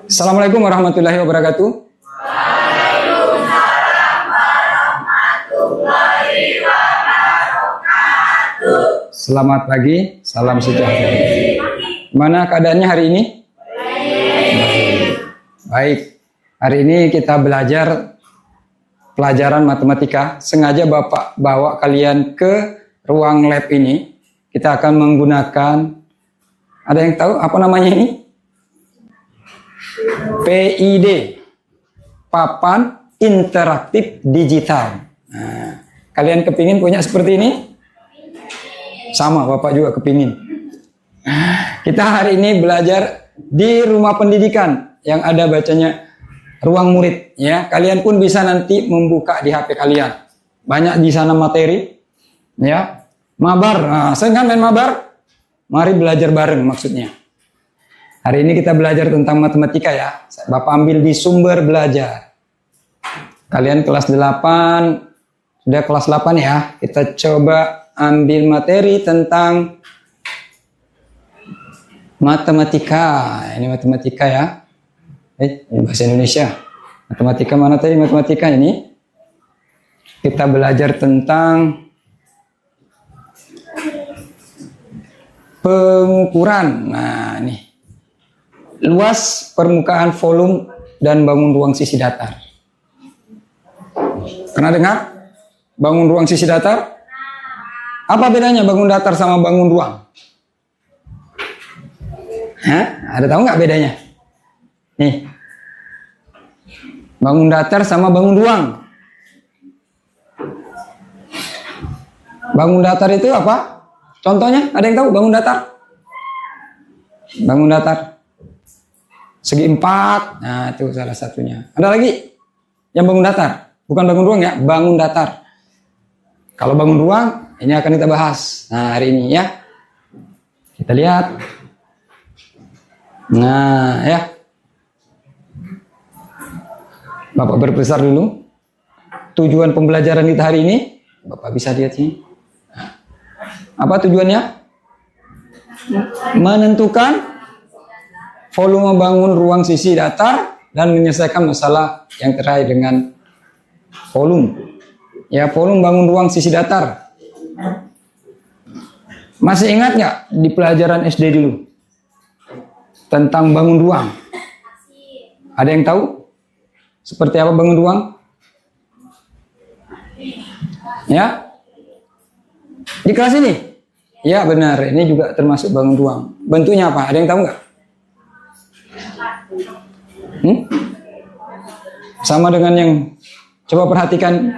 Assalamualaikum warahmatullahi wabarakatuh. Waalaikumsalam warahmatullahi wabarakatuh. Selamat pagi, salam sejahtera. Gimana keadaannya hari ini? Baik. Hari ini kita belajar pelajaran matematika. Sengaja Bapak bawa kalian ke ruang lab ini. Kita akan menggunakan, ada yang tahu apa namanya ini? PID, papan interaktif digital. Nah, kalian kepingin punya seperti ini? Sama, Bapak juga kepingin. Kita hari ini belajar di rumah pendidikan yang ada bacanya ruang murid. Ya, kalian pun bisa nanti membuka di HP kalian. Banyak di sana materi. Ya, mabar. Nah, saya kan main mabar. Mari belajar bareng maksudnya. Hari ini kita belajar tentang matematika ya. Bapak ambil di sumber belajar. Kalian kelas 8, sudah kelas 8 ya. Kita coba ambil materi tentang matematika. Ini matematika ya. Ini bahasa Indonesia. Matematika mana tadi matematika ini? Kita belajar tentang pengukuran. Nah, ini. Luas permukaan volume dan bangun ruang sisi datar. Pernah dengar? Bangun ruang sisi datar? Apa bedanya bangun datar sama bangun ruang? Hah? Ada tahu nggak bedanya? Nih. Bangun datar sama bangun ruang. Bangun datar itu apa? Contohnya, ada yang tahu bangun datar? Bangun datar. Segi 4. Nah, itu salah satunya. Ada lagi yang bangun datar. Bukan bangun ruang ya, bangun datar. Kalau bangun ruang, ini akan kita bahas. Nah, hari ini ya. Kita lihat. Nah, ya. Bapak berpesan dulu. Tujuan pembelajaran kita hari ini, Bapak bisa lihat sini. Apa tujuannya? Menentukan volume bangun ruang sisi datar dan menyelesaikan masalah yang terkait dengan volume. Ya, volume bangun ruang sisi datar. Masih ingat nggak di pelajaran SD dulu tentang bangun ruang? Ada yang tahu? Seperti apa bangun ruang? Ya? Di kelas ini? Ya benar, ini juga termasuk bangun ruang. Bentuknya apa? Ada yang tahu nggak? Sama dengan yang coba perhatikan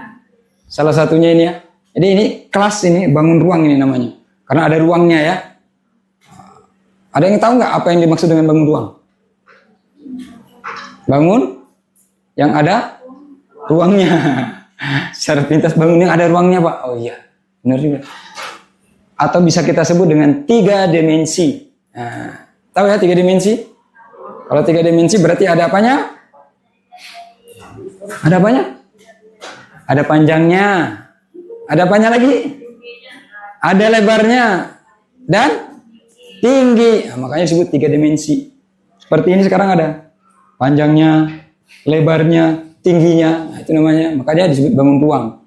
salah satunya ini ya. Jadi ini kelas ini bangun ruang ini namanya. Karena ada ruangnya ya. Ada yang tahu nggak apa yang dimaksud dengan bangun ruang? Bangun yang ada ruangnya. Secara pintas bangun yang ada ruangnya Pak. Oh iya, benar juga. Atau bisa kita sebut dengan 3 dimensi. Nah, tahu ya 3 dimensi? Kalau 3 dimensi berarti ada apanya? Ada apanya? Ada panjangnya. Ada apanya lagi? Ada lebarnya. Dan tinggi. Nah, makanya disebut 3 dimensi. Seperti ini sekarang ada. Panjangnya, lebarnya, tingginya. Nah, itu namanya. Makanya disebut bangun ruang.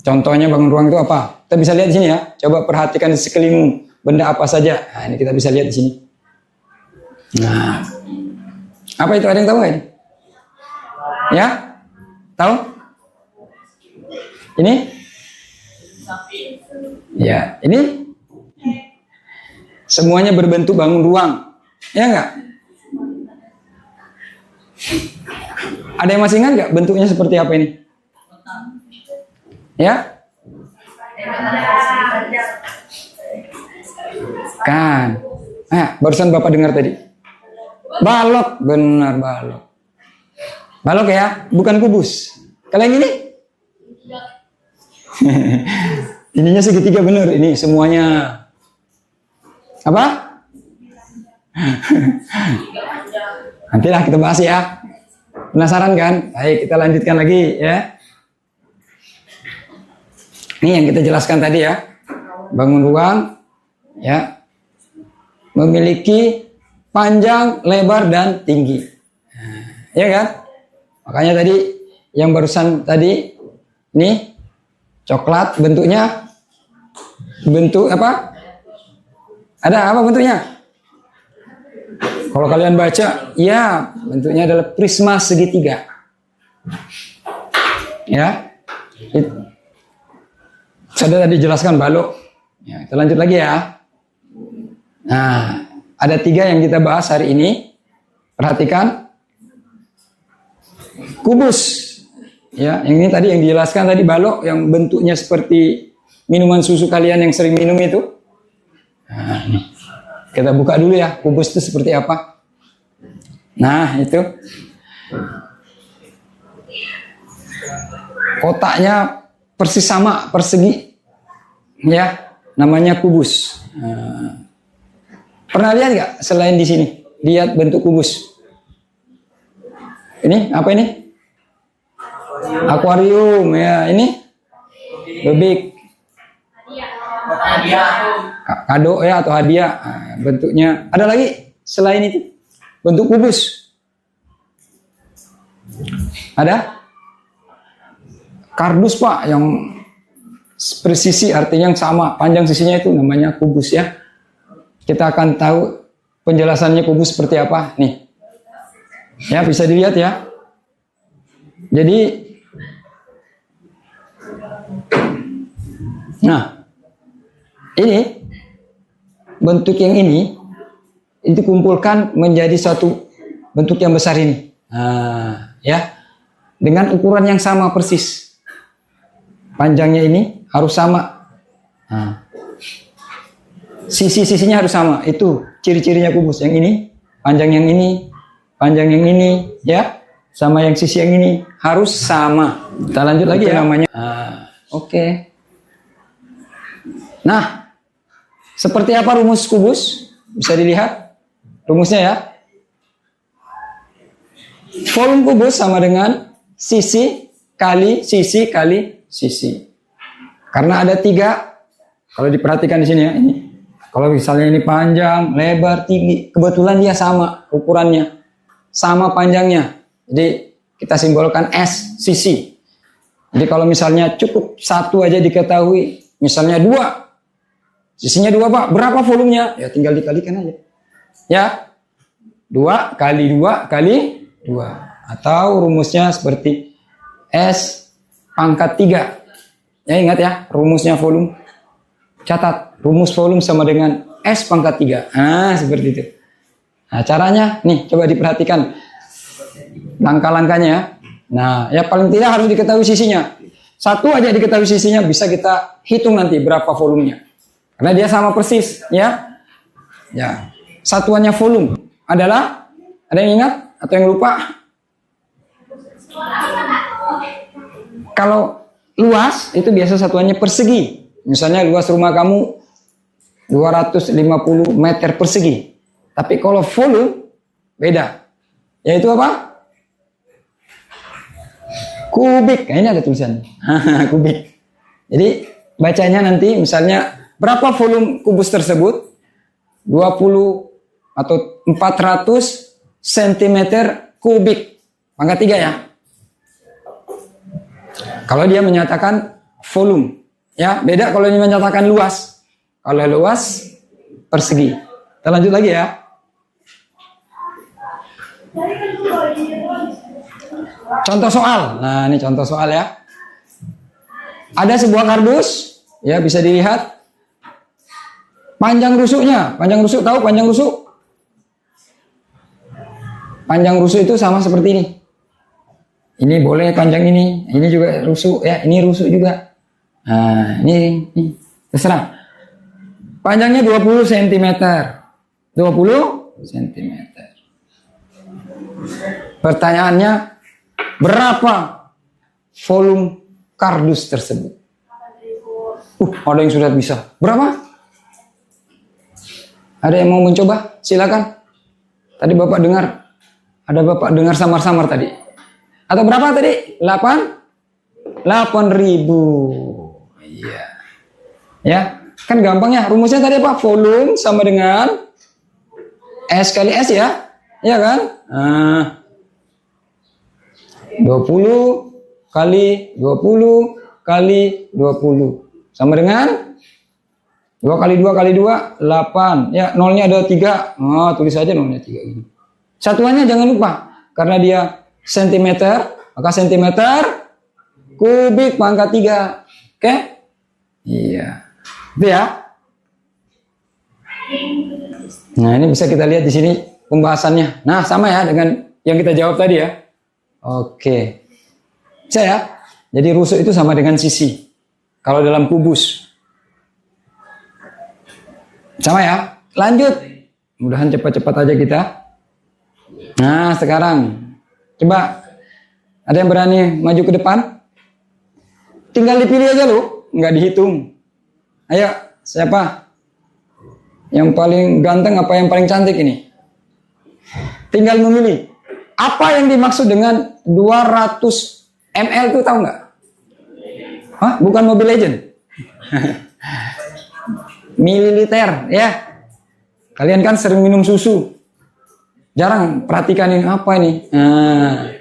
Contohnya bangun ruang itu apa? Kita bisa lihat di sini ya. Coba perhatikan di sekelilingmu. Benda apa saja. Nah, ini kita bisa lihat di sini. Nah, apa itu? Ada yang tahu nggak ini? Ya? Tahu? Ini? Ya, ini? Semuanya berbentuk bangun ruang. Ya nggak? Ada yang masih ingat nggak bentuknya seperti apa ini? Ya? Kan? Barusan Bapak dengar tadi. Balok, benar balok. Balok ya, bukan kubus. Kalau yang ini? Ininya segitiga benar. Ini semuanya apa? Nantilah kita bahas ya. Penasaran kan? Baik, kita lanjutkan lagi ya. Ini yang kita jelaskan tadi ya. Bangun ruang ya memiliki panjang, lebar dan tinggi. Ya kan? Makanya tadi yang barusan tadi ini coklat bentuknya bentuk apa? Ada apa bentuknya? Kalau kalian baca, ya bentuknya adalah prisma segitiga. Ya, sudah tadi jelaskan balok. Ya, kita lanjut lagi ya. Nah, ada 3 yang kita bahas hari ini. Perhatikan, kubus. Ya, yang ini tadi yang dijelaskan tadi balok yang bentuknya seperti minuman susu kalian yang sering minum itu. Nah, ini. Kita buka dulu ya, kubus itu seperti apa. Nah, itu. Kotaknya persis sama, persegi. Ya, namanya kubus. Nah, pernah lihat nggak selain di sini? Lihat bentuk kubus. Ini apa ini? Akuarium ya, ini bebek. Kado ya atau hadiah. Nah, bentuknya ada lagi selain itu bentuk kubus. Ada kardus Pak yang presisi artinya yang sama, panjang sisinya itu namanya kubus ya. Kita akan tahu penjelasannya kubus seperti apa nih. Ya, bisa dilihat ya. Jadi nah, ini bentuk yang ini itu kumpulkan menjadi satu bentuk yang besar ini. Nah, ya. Dengan ukuran yang sama persis. Panjangnya ini harus sama. Nah, sisi-sisinya harus sama. Itu ciri-cirinya kubus. Yang ini, panjang yang ini, panjang yang ini, ya, sama yang sisi yang ini harus sama. Kita lanjut lagi ya namanya. Oke. Nah, seperti apa rumus kubus? Bisa dilihat rumusnya ya. Volume kubus sama dengan sisi kali sisi kali sisi. Karena ada 3. Kalau diperhatikan di sini ya, ini. Kalau misalnya ini panjang, lebar, tinggi, kebetulan dia sama ukurannya, sama panjangnya. Jadi kita simbolkan S sisi. Jadi kalau misalnya cukup 1 aja diketahui, misalnya 2, sisinya 2 Pak, berapa volumenya? Ya tinggal dikalikan aja. Ya, 2 kali 2 kali 2. Atau rumusnya seperti S pangkat 3. Ya ingat ya, rumusnya volume. Catat, rumus volume sama dengan S pangkat 3. Nah, seperti itu. Nah, caranya, nih, coba diperhatikan. Langkah-langkahnya ya. Nah, ya paling tidak harus diketahui sisinya. 1 aja diketahui sisinya, bisa kita hitung nanti berapa volumenya. Karena dia sama persis, ya. Ya, satuannya volume adalah, ada yang ingat atau yang lupa? Kalau luas itu biasa satuannya persegi. Misalnya luas rumah kamu 250 meter persegi. Tapi kalau volume beda. Yaitu apa? Kubik. Nah, ini ada tulisannya. Kubik. Jadi bacanya nanti misalnya berapa volume kubus tersebut? 20 atau 400 cm kubik. Pangkat 3 ya. Kalau dia menyatakan volume, ya beda kalau dia menyatakan luas. Kalau luas persegi. Kita lanjut lagi ya. Contoh soal. Nah, ini contoh soal ya. Ada sebuah kardus, ya bisa dilihat. Panjang rusuknya, panjang rusuk tahu panjang rusuk? Panjang rusuk itu sama seperti ini. Ini boleh panjang ini juga rusuk ya, ini rusuk juga. Nah, ini terserah. Panjangnya 20 cm. 20 cm. Pertanyaannya, berapa volume kardus tersebut? Ada yang sudah bisa. Berapa? Ada yang mau mencoba? Silakan. Tadi Bapak dengar. Ada Bapak dengar samar-samar tadi. Atau berapa tadi? 8.000. Iya. Ya, kan gampang ya. Rumusnya tadi apa? Volume sama dengan S kali S ya. Iya kan? Nah, 20 kali 20 kali 20 sama dengan 2 kali 2 kali 2 8. Ya, nolnya ada 3. Oh, tulis saja nolnya 3 gini. Satuannya jangan lupa karena dia sentimeter, maka sentimeter kubik pangkat 3. Oke? Iya. Itu ya. Nah, ini bisa kita lihat di sini pembahasannya. Nah, sama ya dengan yang kita jawab tadi ya. Oke. Bisa ya? Jadi rusuk itu sama dengan sisi. Kalau dalam kubus. Sama ya? Lanjut. Mudahan cepat-cepat aja kita. Nah, sekarang coba ada yang berani maju ke depan? Tinggal dipilih aja loh, nggak dihitung. Ayo, siapa? Yang paling ganteng apa yang paling cantik ini? Tinggal memilih. Apa yang dimaksud dengan 200 ml itu tahu nggak? Hah? Bukan Mobile Legend. Mililiter ya. Kalian kan sering minum susu. Jarang perhatikan ini apa ini. Nah,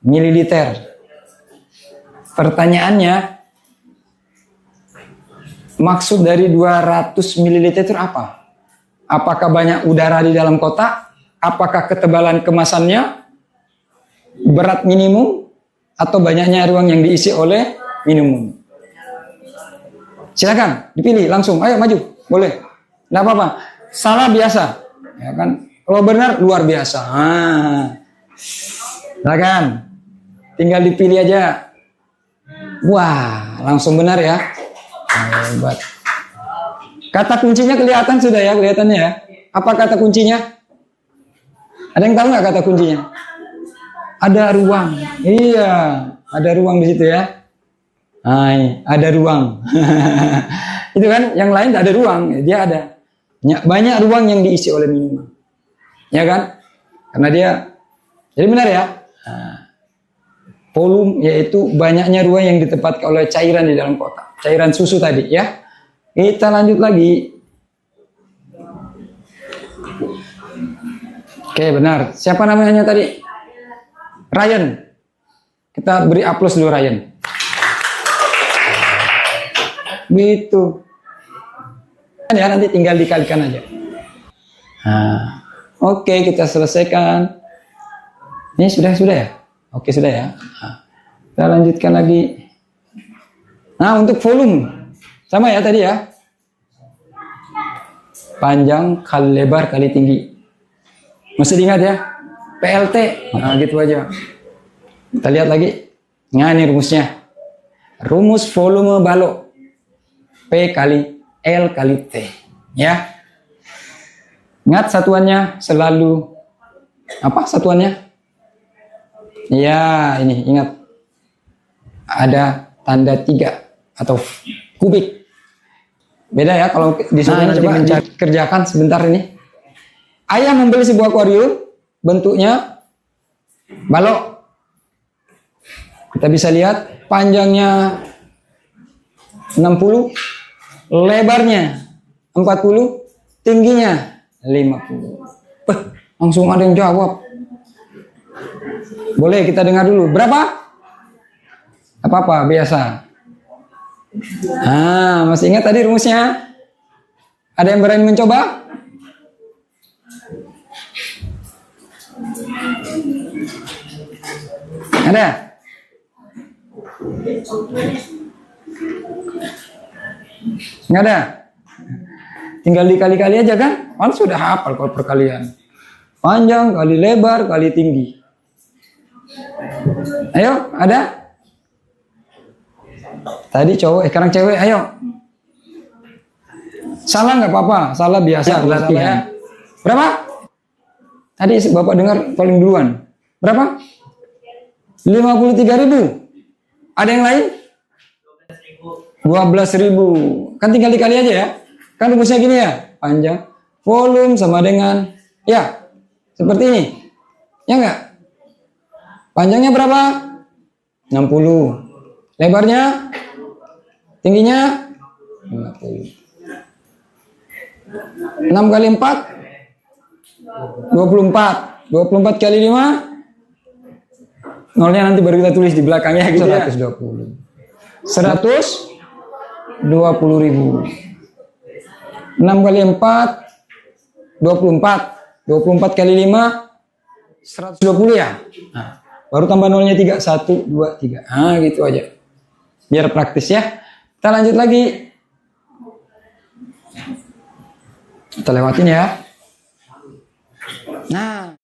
mililiter. Pertanyaannya, maksud dari 200 mililiter itu apa? Apakah banyak udara di dalam kotak? Apakah ketebalan kemasannya? Berat minimum? Atau banyaknya ruang yang diisi oleh minimum? Silakan dipilih langsung. Ayo maju, boleh. Nggak apa-apa. Salah biasa, ya kan? Kalau benar luar biasa. Silakan. Tinggal dipilih aja. Wah, langsung benar ya. Hebat. Kata kuncinya kelihatan sudah ya, kelihatannya ya. Apa kata kuncinya? Ada yang tahu nggak kata kuncinya? Ada ruang. Iya, ada ruang di situ ya. Nah, ada ruang. Itu kan, yang lain tak ada ruang, dia ada. Banyak ruang yang diisi oleh minuman. Ya kan? Karena dia, jadi benar ya. Nah, volume yaitu banyaknya ruang yang ditempatkan oleh cairan di dalam kotak. Cairan susu tadi ya. Kita lanjut lagi. Oke, benar. Siapa namanya tadi? Ryan. Kita beri aplaus dulu Ryan. Gitu. Ya, nanti tinggal dikalikan aja. Nah, oke, kita selesaikan. Ini sudah ya? Oke, sudah ya. Nah, kita lanjutkan lagi. Nah, untuk volume sama ya tadi ya. Panjang kali lebar kali tinggi. Mesti diingat ya. PLT. Nah, gitu aja. Kita lihat lagi. Nah, ini rumusnya. Rumus volume balok. P kali L kali T. Ya. Ingat satuannya selalu apa satuannya? Ya, ini ingat. Ada tanda 3 atau kubik. Beda ya kalau disuruh coba kerjakan sebentar ini. Ayah membeli sebuah akuarium, bentuknya balok. Kita bisa lihat panjangnya 60, lebarnya 40, tingginya 50. Langsung ada yang jawab. Boleh kita dengar dulu. Berapa? Apa-apa, biasa. Ah, masih ingat tadi rumusnya? Ada yang berani mencoba? Ada? Nggak ada? Tinggal dikali-kali aja kan? Kan sudah hafal kalau perkalian. Panjang kali lebar kali tinggi. Ayo, ada? Tadi cowok, sekarang cewek, ayo. Salah nggak apa-apa, salah biasa. Ya. Berapa? Tadi Bapak dengar paling duluan. Berapa? 53.000. Ada yang lain? 12.000. Kan tinggal dikali aja ya. Kan rumusnya gini ya. Panjang. Volume sama dengan. Ya. Seperti ini. Ya enggak? Panjangnya berapa? 60. Lebarnya? Tingginya? 50. 6 kali 4? 24. 24 kali 5? Nolnya nanti baru kita tulis di belakangnya gitu ya. 120. 120.000. 6 kali 4 24. 24 kali 5 120 ya. Nah, baru tambah nolnya 3 1 2 3. Ah, gitu aja. Biar praktis ya. Kita lanjut lagi. Kita lewatin ya. Nah,